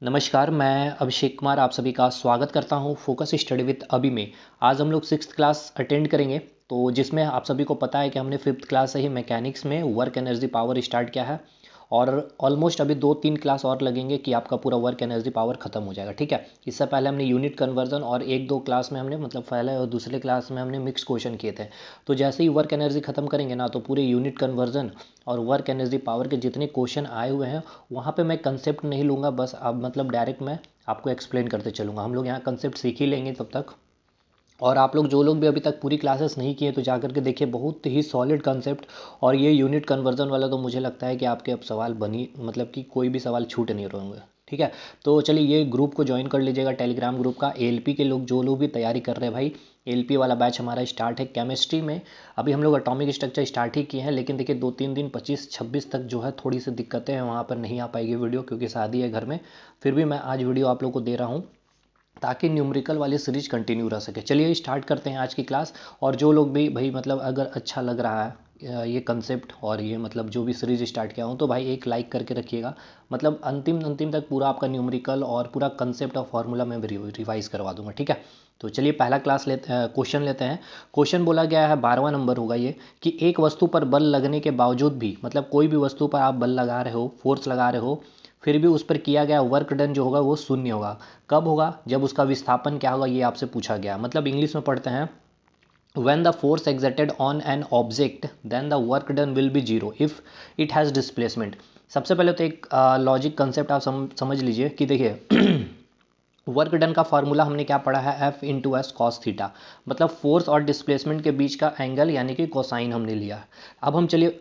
नमस्कार, मैं अभिषेक कुमार आप सभी का स्वागत करता हूं फोकस स्टडी विद अभी में। आज हम लोग सिक्स्थ क्लास अटेंड करेंगे, तो जिसमें आप सभी को पता है कि हमने फिफ्थ क्लास से ही मैकेनिक्स में वर्क एनर्जी पावर स्टार्ट किया है और ऑलमोस्ट अभी 2-3 क्लास और लगेंगे कि आपका पूरा वर्क एनर्जी पावर ख़त्म हो जाएगा। ठीक है, इससे पहले हमने यूनिट कन्वर्जन और 1-2 क्लास में हमने मतलब पहले और दूसरे क्लास में हमने मिक्स क्वेश्चन किए थे। तो जैसे ही वर्क एनर्जी ख़त्म करेंगे ना, तो पूरे यूनिट कन्वर्जन और वर्क एनर्जी पावर के जितने क्वेश्चन आए हुए हैं वहाँ पे मैं कंसेप्ट नहीं लूँगा, बस अब मतलब डायरेक्ट मैं आपको एक्सप्लेन करते चलूँगा। हम लोग यहाँ कंसेप्ट सीख ही लेंगे तब तक। और आप लोग जो लोग भी अभी तक पूरी क्लासेस नहीं किए तो जा करके देखिए, बहुत ही सॉलिड कंसेप्ट। और ये यूनिट कन्वर्जन वाला तो मुझे लगता है कि आपके अब सवाल बनी मतलब कि कोई भी सवाल छूट नहीं रहेंगे। ठीक है, तो चलिए ये ग्रुप को ज्वाइन कर लीजिएगा, टेलीग्राम ग्रुप का। एएलपी के लोग जो लोग भी तैयारी कर रहे हैं भाई, एएलपी वाला बैच हमारा स्टार्ट है केमिस्ट्री में। अभी हम लोग एटॉमिक स्ट्रक्चर स्टार्ट ही किए हैं, लेकिन देखिए 2-3 दिन 25-26 तक जो है थोड़ी सी दिक्कतें हैं, वहाँ पर नहीं आ पाएगी वीडियो क्योंकि शादी है घर में। फिर भी मैं आज वीडियो आप लोग को दे रहा हूँ ताकि न्यूमेरिकल वाली सीरीज कंटिन्यू रह सके। चलिए स्टार्ट करते हैं आज की क्लास। और जो लोग भी भाई मतलब अगर अच्छा लग रहा है ये कंसेप्ट और ये मतलब जो भी सीरीज स्टार्ट किया हूँ, तो भाई एक लाइक करके रखिएगा। मतलब अंतिम अंतिम तक पूरा आपका न्यूमेरिकल और पूरा कंसेप्ट और फार्मूला मैं रिवाइज करवा दूंगा। ठीक है, तो चलिए पहला क्वेश्चन लेते हैं। क्वेश्चन बोला गया है 12वां नंबर होगा ये, कि एक वस्तु पर बल लगने के बावजूद भी, मतलब कोई भी वस्तु पर आप बल लगा रहे हो, फोर्स लगा रहे हो, फिर भी उस पर किया गया वर्क डन जो होगा वो शून्य होगा। कब होगा? जब उसका विस्थापन क्या होगा, ये आपसे पूछा गया। मतलब इंग्लिश में पढ़ते हैं, when the force exerted on an object then the work done will be zero if it has displacement। सबसे पहले तो एक लॉजिक कंसेप्ट आप समझ लीजिए कि देखिए वर्क डन का फार्मूला हमने क्या पढ़ा है, F into S cos theta. मतलब फोर्स और डिस्प्लेसमेंट के बीच का एंगल यानी कि कोसाइन हमने लिया। अब हम चलिए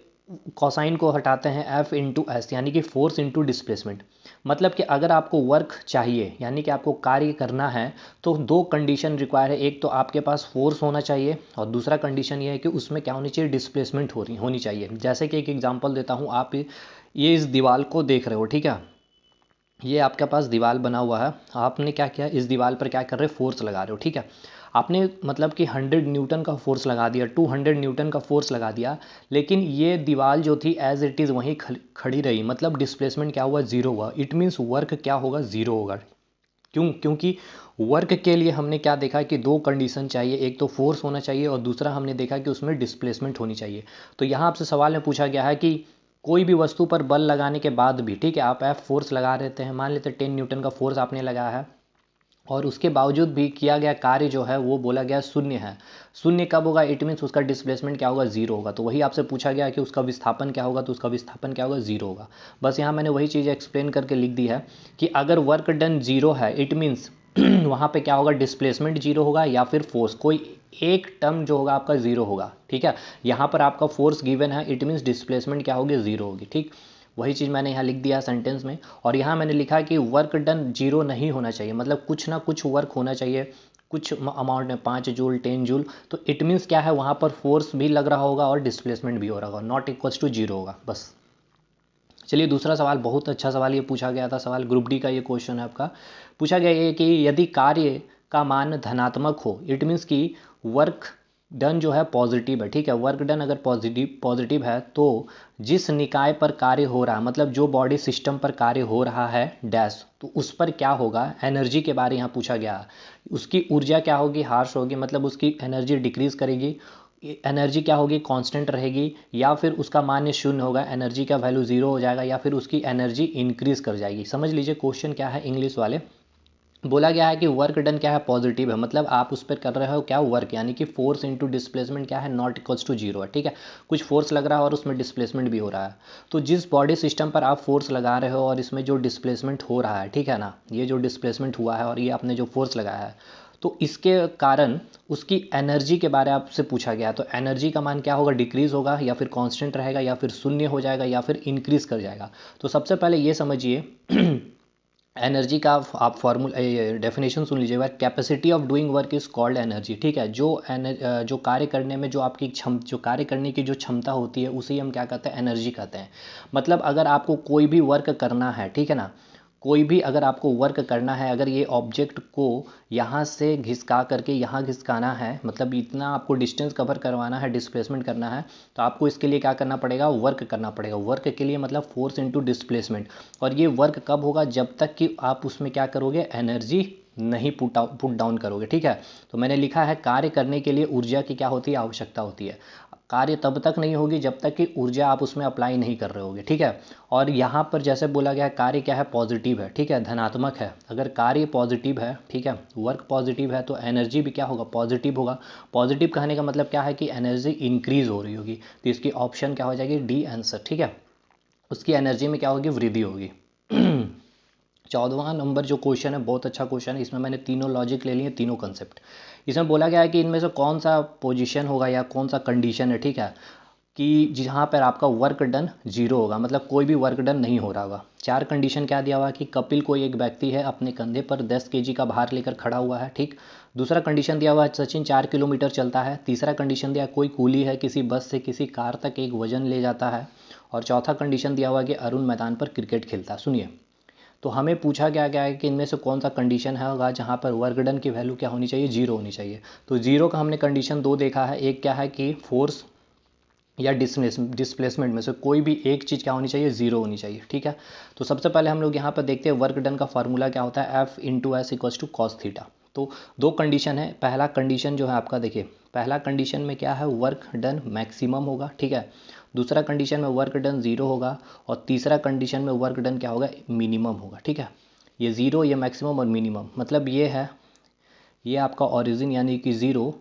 कोसाइन को हटाते हैं, एफ इंटू एस यानी कि फोर्स इंटू डिस्प्लेसमेंट। मतलब कि अगर आपको वर्क चाहिए यानी कि आपको कार्य करना है, तो दो कंडीशन रिक्वायर है। एक तो आपके पास फोर्स होना चाहिए और दूसरा कंडीशन ये है कि उसमें क्या होनी चाहिए, डिस्प्लेसमेंट होनी चाहिए। जैसे कि एक एग्जांपल देता हूँ, आप ये इस दीवार को देख रहे हो, ठीक है, ये आपके पास दीवार बना हुआ है। आपने क्या किया, इस दीवार पर क्या कर रहे हो, फोर्स लगा रहे हो। ठीक है, आपने मतलब कि 100 न्यूटन का फोर्स लगा दिया, 200 न्यूटन का फोर्स लगा दिया, लेकिन ये दीवार जो थी एज इट इज़ वहीं खड़ी रही। मतलब डिस्प्लेसमेंट क्या हुआ, जीरो हुआ। इट मीन्स वर्क क्या होगा, जीरो होगा। क्यों? क्योंकि वर्क के लिए हमने क्या देखा कि दो कंडीशन चाहिए, एक तो फोर्स होना चाहिए और दूसरा हमने देखा कि उसमें डिस्प्लेसमेंट होनी चाहिए। तो यहाँ आपसे सवाल में पूछा गया है कि कोई भी वस्तु पर बल लगाने के बाद भी, ठीक है, आप एफ फोर्स लगा देते हैं, मान लेते हैं 10 न्यूटन का फोर्स आपने लगाया है, और उसके बावजूद भी किया गया कार्य जो है वो बोला गया शून्य है। शून्य कब होगा? इट मीन्स उसका डिस्प्लेसमेंट क्या होगा, जीरो होगा। तो वही आपसे पूछा गया कि उसका विस्थापन क्या होगा, तो उसका विस्थापन क्या होगा, जीरो होगा। बस यहाँ मैंने वही चीज़ एक्सप्लेन करके लिख दी है कि अगर वर्क डन जीरो है, इट मीन्स वहाँ पे क्या होगा, डिस्प्लेसमेंट जीरो होगा या फिर फोर्स, कोई एक टर्म जो होगा आपका जीरो होगा। ठीक है, यहाँ पर आपका फोर्स गिवन है, इट मीन्स डिस्प्लेसमेंट क्या होगी, जीरो होगी। ठीक, वही चीज़ मैंने यहाँ लिख दिया सेंटेंस में। और यहाँ मैंने लिखा कि वर्क डन जीरो नहीं होना चाहिए, मतलब कुछ ना कुछ वर्क होना चाहिए, कुछ अमाउंट में, 5 जूल 10 जूल। तो इट मीन्स क्या है, वहाँ पर फोर्स भी लग रहा होगा और डिस्प्लेसमेंट भी हो रहा होगा, नॉट इक्वल्स टू जीरो होगा। बस चलिए दूसरा सवाल, बहुत अच्छा सवाल ये पूछा गया था, सवाल ग्रुप डी का ये क्वेश्चन है आपका। पूछा गया ये कि यदि कार्य का मान धनात्मक हो, इट मीन्स कि वर्क डन जो है पॉजिटिव है। ठीक है, वर्क डन अगर पॉजिटिव है, तो जिस निकाय पर कार्य हो रहा है, मतलब जो बॉडी सिस्टम पर कार्य हो रहा है डैश, तो उस पर क्या होगा, एनर्जी के बारे यहाँ पूछा गया। उसकी ऊर्जा क्या होगी, हार्श होगी, मतलब उसकी एनर्जी डिक्रीज करेगी। एनर्जी क्या होगी, कांस्टेंट रहेगी, या फिर उसका मान शून्य होगा, एनर्जी का वैल्यू जीरो हो जाएगा, या फिर उसकी एनर्जी इंक्रीज कर जाएगी। समझ लीजिए क्वेश्चन क्या है इंग्लिश वाले। बोला गया है कि वर्क डन क्या है, पॉजिटिव है, मतलब आप उस पर कर रहे हो क्या, वर्क, यानी कि फोर्स इंटू डिस्प्लेसमेंट क्या है, नॉट इक्वल्स टू जीरो है। ठीक है, कुछ फोर्स लग रहा है और उसमें डिस्प्लेसमेंट भी हो रहा है। तो जिस बॉडी सिस्टम पर आप फोर्स लगा रहे हो और इसमें जो डिस्प्लेसमेंट हो रहा है, ठीक है ना, ये जो डिस्प्लेसमेंट हुआ है और ये आपने जो फोर्स लगाया है, तो इसके कारण उसकी एनर्जी के बारे आपसे पूछा गया। तो एनर्जी का मान क्या होगा, डिक्रीज होगा या फिर कांस्टेंट रहेगा या फिर शून्य हो जाएगा या फिर इंक्रीज कर जाएगा। तो सबसे पहले ये समझिए एनर्जी का आप फॉर्मूला डेफिनेशन सुन लीजिएगा, capacity of doing work is called energy. ठीक है, जो कार्य करने में जो आपकी जो कार्य करने की जो क्षमता होती है उसे हम क्या कहते हैं, एनर्जी कहते हैं। मतलब अगर आपको कोई भी वर्क करना है, ठीक है ना, कोई भी अगर आपको वर्क करना है, अगर ये ऑब्जेक्ट को यहाँ से घिसका करके यहाँ घिसकाना है, मतलब इतना आपको डिस्टेंस कवर करवाना है, डिस्प्लेसमेंट करना है, तो आपको इसके लिए क्या करना पड़ेगा, वर्क करना पड़ेगा। वर्क के लिए मतलब फोर्स इनटू डिस्प्लेसमेंट। और ये वर्क कब होगा, जब तक कि आप उसमें क्या करोगे, एनर्जी नहीं पुट डाउन करोगे। ठीक है, तो मैंने लिखा है कार्य करने के लिए ऊर्जा की क्या होती है, आवश्यकता होती है। कार्य तब तक नहीं होगी जब तक कि ऊर्जा आप उसमें अप्लाई नहीं कर रहे होगे। ठीक है, और यहाँ पर जैसे बोला गया है कार्य क्या है, पॉजिटिव है। ठीक है, धनात्मक है। अगर कार्य पॉजिटिव है, ठीक है, वर्क पॉजिटिव है, तो एनर्जी भी क्या होगा, पॉजिटिव होगा। पॉजिटिव कहने का मतलब क्या है कि एनर्जी इंक्रीज हो रही होगी, तो इसकी ऑप्शन क्या हो जाएगी, डी आंसर। ठीक है, उसकी एनर्जी में क्या होगी, वृद्धि होगी। 14वां नंबर जो क्वेश्चन है बहुत अच्छा क्वेश्चन है। इसमें मैंने तीनों लॉजिक ले लिए, तीनों कंसेप्ट। इसमें बोला गया है कि इनमें से कौन सा पोजीशन होगा या कौन सा कंडीशन है, ठीक है, कि जहाँ पर आपका वर्क डन जीरो होगा, मतलब कोई भी वर्क डन नहीं हो रहा होगा। चार कंडीशन क्या दिया हुआ कि कपिल कोई एक व्यक्ति है, अपने कंधे पर 10 kg का भार लेकर खड़ा हुआ है। ठीक, दूसरा कंडीशन दिया हुआ है सचिन 4 किलोमीटर चलता है। तीसरा कंडीशन दिया कोई कूली है, किसी बस से किसी कार तक एक वजन ले जाता है। और चौथा कंडीशन दिया हुआ है कि अरुण मैदान पर क्रिकेट खेलता है। सुनिए, तो हमें पूछा गया है कि इनमें से कौन सा कंडीशन है होगा जहाँ पर वर्क डन की वैल्यू क्या होनी चाहिए, जीरो होनी चाहिए। तो जीरो का हमने कंडीशन दो देखा है। एक क्या है कि फोर्स या डिस्प्लेसमेंट में से कोई भी एक चीज़ क्या होनी चाहिए, जीरो होनी चाहिए। ठीक है, तो सबसे पहले हम लोग यहाँ पर देखते हैं वर्क डन का फार्मूला क्या होता है, F into S equals to cos theta. तो दो कंडीशन है। पहला कंडीशन जो है आपका, देखिए पहला कंडीशन में क्या है, वर्क डन मैक्सिमम होगा। ठीक है, दूसरा कंडीशन में वर्क डन जीरो होगा, और तीसरा कंडीशन में वर्क डन क्या होगा, मिनिमम होगा। ठीक है, ये जीरो, ये मैक्सिमम और मिनिमम, मतलब ये है, ये आपका ओरिजिन यानी कि ज़ीरो,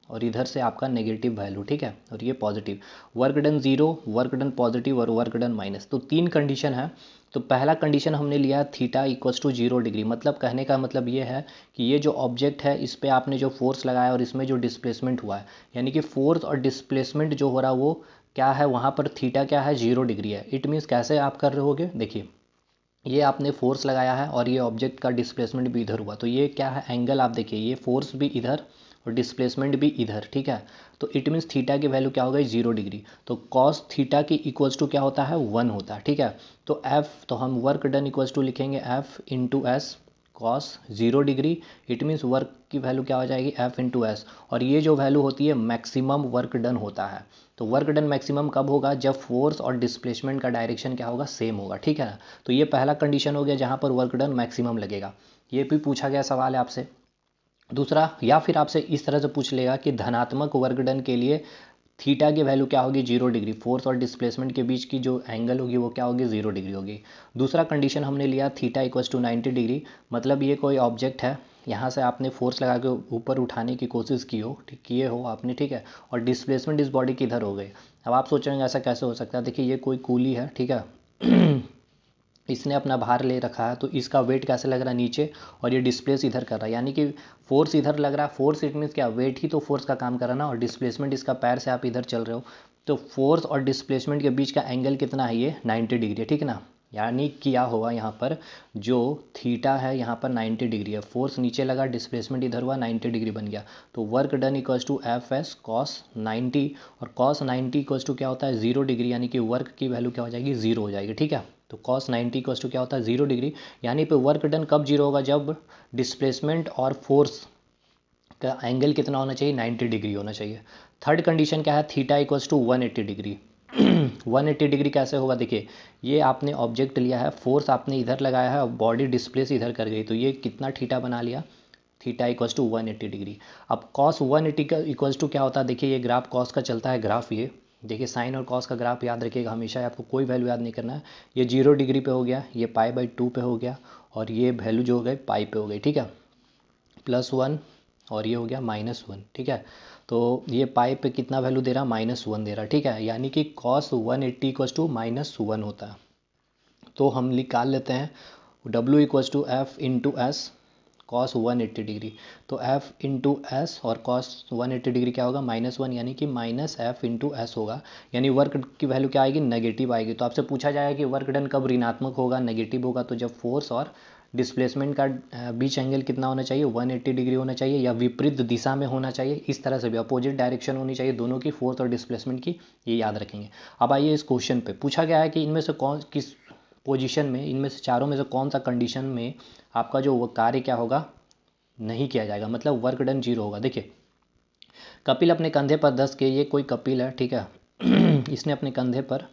और इधर से आपका नेगेटिव वैल्यू। ठीक है, और ये positive. Work done zero, work done positive और वर्क डन माइनस, तो तीन कंडीशन है। तो पहला कंडीशन हमने लिया थीटा इक्वल्स टू 0 डिग्री, मतलब कहने का मतलब ये है कि ये जो ऑब्जेक्ट है इस पर आपने जो फोर्स लगाया और इसमें जो डिस्प्लेसमेंट हुआ है, यानी कि फोर्स और डिस्प्लेसमेंट जो हो रहा है वो क्या है, वहाँ पर थीटा क्या है, 0 डिग्री है। इट मीन्स कैसे आप कर रहे होगे, देखिए ये आपने फोर्स लगाया है और ये ऑब्जेक्ट का डिस्प्लेसमेंट भी इधर हुआ, तो ये क्या है, एंगल आप देखिए, ये फोर्स भी इधर और डिस्प्लेसमेंट भी इधर। ठीक है, तो इट मीन्स थीटा की वैल्यू क्या हो गई, 0 डिग्री। तो कॉस थीटा की इक्वल्स टू क्या होता है, 1 होता है। ठीक है, तो एफ, तो हम वर्क डन इक्वल्स टू लिखेंगे F into S cos 0 degree. It means work की वैल्यू क्या हो जाएगी, एफ इंटू एस, और ये जो वैल्यू होती है मैक्सिमम वर्क डन होता है। तो वर्क डन मैक्सिमम कब होगा, जब फोर्स और डिस्प्लेसमेंट का डायरेक्शन क्या होगा, सेम होगा। ठीक है ना, तो ये पहला कंडीशन हो गया जहाँ पर वर्क डन मैक्सिमम लगेगा। ये भी पूछा गया सवाल है आपसे। दूसरा, या फिर आपसे इस तरह से पूछ लेगा कि धनात्मक वर्क डन के लिए थीटा की वैल्यू क्या होगी, 0 डिग्री। फोर्स और डिस्प्लेसमेंट के बीच की जो एंगल होगी वो क्या होगी, 0 डिग्री होगी। दूसरा कंडीशन हमने लिया थीटा इक्वल्स टू 90 डिग्री, मतलब ये कोई ऑब्जेक्ट है, यहाँ से आपने फोर्स लगा के ऊपर उठाने की कोशिश की हो, ठीक किए हो आपने, ठीक है, और डिस्प्लेसमेंट इस बॉडी की इधर हो गई। अब आप सोचेंगे ऐसा कैसे हो सकता है, देखिए ये कोई कूली है, ठीक है, इसने अपना भार ले रखा है, तो इसका वेट कैसे लग रहा है, नीचे, और ये डिस्प्लेस इधर कर रहा है, यानी कि फोर्स इधर लग रहा है। फोर्स इट मीन्स क्या, वेट ही तो फोर्स का काम कर रहा है ना, और डिस्प्लेसमेंट इसका पैर से आप इधर चल रहे हो, तो फोर्स और डिस्प्लेसमेंट के बीच का एंगल कितना है, ये 90 डिग्री है। ठीक है ना, यानी क्या होगा यहाँ पर, जो थीटा है यहाँ पर 90 डिग्री है, फोर्स नीचे लगा, डिस्प्लेसमेंट इधर हुआ, 90 डिग्री बन गया। तो work done equals to F S cos 90, और कॉस 90 इक्वल्स टू क्या होता है, 0 डिग्री, यानी कि वर्क की वैल्यू क्या हो जाएगी, 0 हो जाएगी। ठीक है, तो कॉस 90 इक्वल्स टू क्या होता है, 0 डिग्री, यानी पे वर्क डन कब 0 होगा, जब डिस्प्लेसमेंट और फोर्स का एंगल कितना होना चाहिए, 90 डिग्री होना चाहिए। थर्ड कंडीशन क्या है, theta equals to 180 degree. 180 degree कैसे होगा, देखिए ये आपने ऑब्जेक्ट लिया है, फोर्स आपने इधर लगाया है और बॉडी डिस्प्लेस इधर कर गई, तो ये कितना थीटा बना लिया, थीटा इक्वल्स टू 180 डिग्री। अब कॉस 180 का इक्वल्स टू क्या होता है, देखिए ये ग्राफ कॉस का चलता है, ग्राफ ये देखिए साइन और कॉस का ग्राफ याद रखिएगा हमेशा, आपको कोई वैल्यू याद नहीं करना है। ये 0 डिग्री पे हो गया, ये पाई/2 पे हो गया, और ये वैल्यू जो हो गई पाई पे हो गई। ठीक है, +1, और ये हो गया -1। ठीक है, तो ये पाई पे कितना वैल्यू दे रहा, -1 दे रहा। ठीक है, यानी कि कॉस 180 इक्वल्स टू -1 होता है। तो हम निकाल लेते हैं W equals to F into S cos 180 degree. तो f इंटू एस और कॉस 180 डिग्री क्या होगा, -1, यानी कि -f इंटू एस होगा, यानी वर्क की वैल्यू क्या आएगी, नेगेटिव आएगी। तो आपसे पूछा जाएगा कि वर्क डन कब ऋणात्मक होगा, नेगेटिव होगा, तो जब फोर्स और डिस्प्लेसमेंट का बीच एंगल कितना होना चाहिए, 180 डिग्री होना चाहिए, या विपरीत दिशा में होना चाहिए, इस तरह से भी अपोजिट डायरेक्शन होनी चाहिए दोनों की, फोर्स और डिस्प्लेसमेंट की, ये याद रखेंगे। अब आइए इस क्वेश्चन पे पूछा गया है कि इनमें से पोजीशन में, इनमें से चारों में से कौन सा कंडीशन में आपका जो वो कार्य क्या होगा, नहीं किया जाएगा, मतलब वर्क डन 0 होगा। देखिए कपिल अपने कंधे पर 10 के, ये कोई कपिल है, ठीक है इसने अपने कंधे पर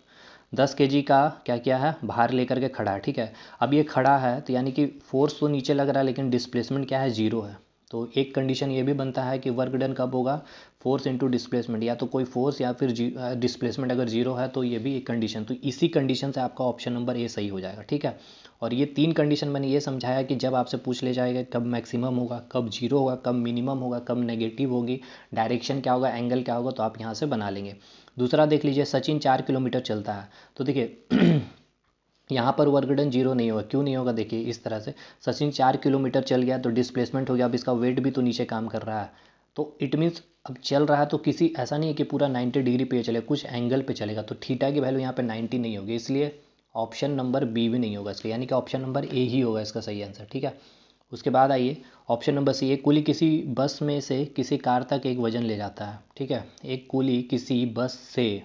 10 केजी का क्या किया है, भार लेकर के खड़ा है, ठीक है। अब ये खड़ा है तो यानी कि फोर्स तो नीचे लग रहा है लेकिन डिस्प्लेसमेंट क्या है, 0 है। तो एक कंडीशन ये भी बनता है कि वर्क डन कब होगा, फोर्स इंटू डिस्प्लेसमेंट, या तो कोई फोर्स या फिर डिस्प्लेसमेंट अगर 0 है तो ये भी एक कंडीशन। तो इसी कंडीशन से आपका ऑप्शन नंबर ए सही हो जाएगा, ठीक है। और ये 3 कंडीशन मैंने ये समझाया कि जब आपसे पूछ ले जाएगा कब मैक्सिमम होगा, कब 0 होगा, कब मिनिमम होगा, कब नेगेटिव होगी, डायरेक्शन क्या होगा, एंगल क्या होगा, तो आप यहाँ से बना लेंगे। दूसरा देख लीजिए, सचिन 4 किलोमीटर चलता है, तो देखिए यहाँ पर वर्क डन 0 नहीं होगा। क्यों नहीं होगा, देखिए इस तरह से सचिन 4 किलोमीटर चल गया तो डिस्प्लेसमेंट हो गया, अब इसका वेट भी तो नीचे काम कर रहा है, तो इट मीन्स अब चल रहा है तो किसी ऐसा नहीं है कि पूरा 90 डिग्री पे चले, कुछ एंगल पे चलेगा, तो थीटा की वैल्यू यहाँ पे 90 नहीं होगी, इसलिए ऑप्शन नंबर बी भी नहीं होगा इसलिए, यानी कि ऑप्शन नंबर ए ही होगा इसका सही आंसर, ठीक है। उसके बाद आइए ऑप्शन नंबर सी, एक कुली किसी बस में से किसी कार तक एक वजन ले जाता है, ठीक है। एक कुली किसी बस से,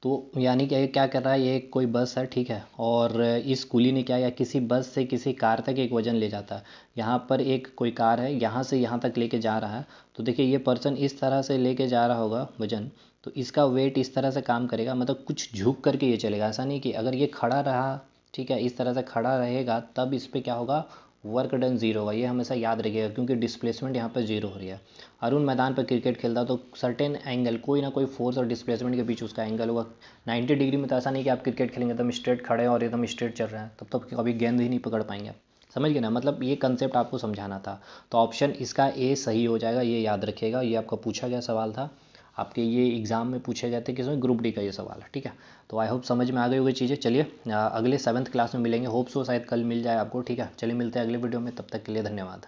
तो यानी कि ये क्या कर रहा है, ये कोई बस है, ठीक है, और इस कुली ने क्या किया, किसी बस से किसी कार तक एक वजन ले जाता है। यहाँ पर एक कोई कार है, यहाँ से यहाँ तक लेके जा रहा है, तो देखिए ये पर्सन इस तरह से लेके जा रहा होगा वजन, तो इसका वेट इस तरह से काम करेगा, मतलब कुछ झुक करके ये चलेगा, ऐसा नहीं कि अगर ये खड़ा रहा, ठीक है, इस तरह से खड़ा रहेगा तब इस पर क्या होगा, वर्क डन 0 होगा, ये हमेशा याद रखिएगा क्योंकि डिस्प्लेसमेंट यहाँ पर 0 हो रही है। अरुण मैदान पर क्रिकेट खेलता है तो सर्टेन एंगल, कोई ना कोई फोर्स और डिस्प्लेसमेंट के बीच उसका एंगल होगा 90 डिग्री में। तो ऐसा नहीं कि आप क्रिकेट खेलेंगे एकदम स्ट्रेट खड़े हैं और एकदम स्ट्रेट चल रहे हैं, तब तो कभी गेंद ही नहीं पकड़ पाएंगे आप, समझ गए ना, मतलब ये कंसेप्ट आपको समझाना था। तो ऑप्शन इसका ए सही हो जाएगा, ये याद रखिएगा, ये आपका पूछा गया सवाल था, आपके ये एग्ज़ाम में पूछे गए थे, किसमें, ग्रुप डी का ये सवाल है, ठीक है। तो आई होप समझ में आ गई होगी चीज़ें। चलिए अगले 7th क्लास में मिलेंगे, होप सो शायद कल मिल जाए आपको, ठीक है। चलिए मिलते हैं अगले वीडियो में, तब तक के लिए धन्यवाद।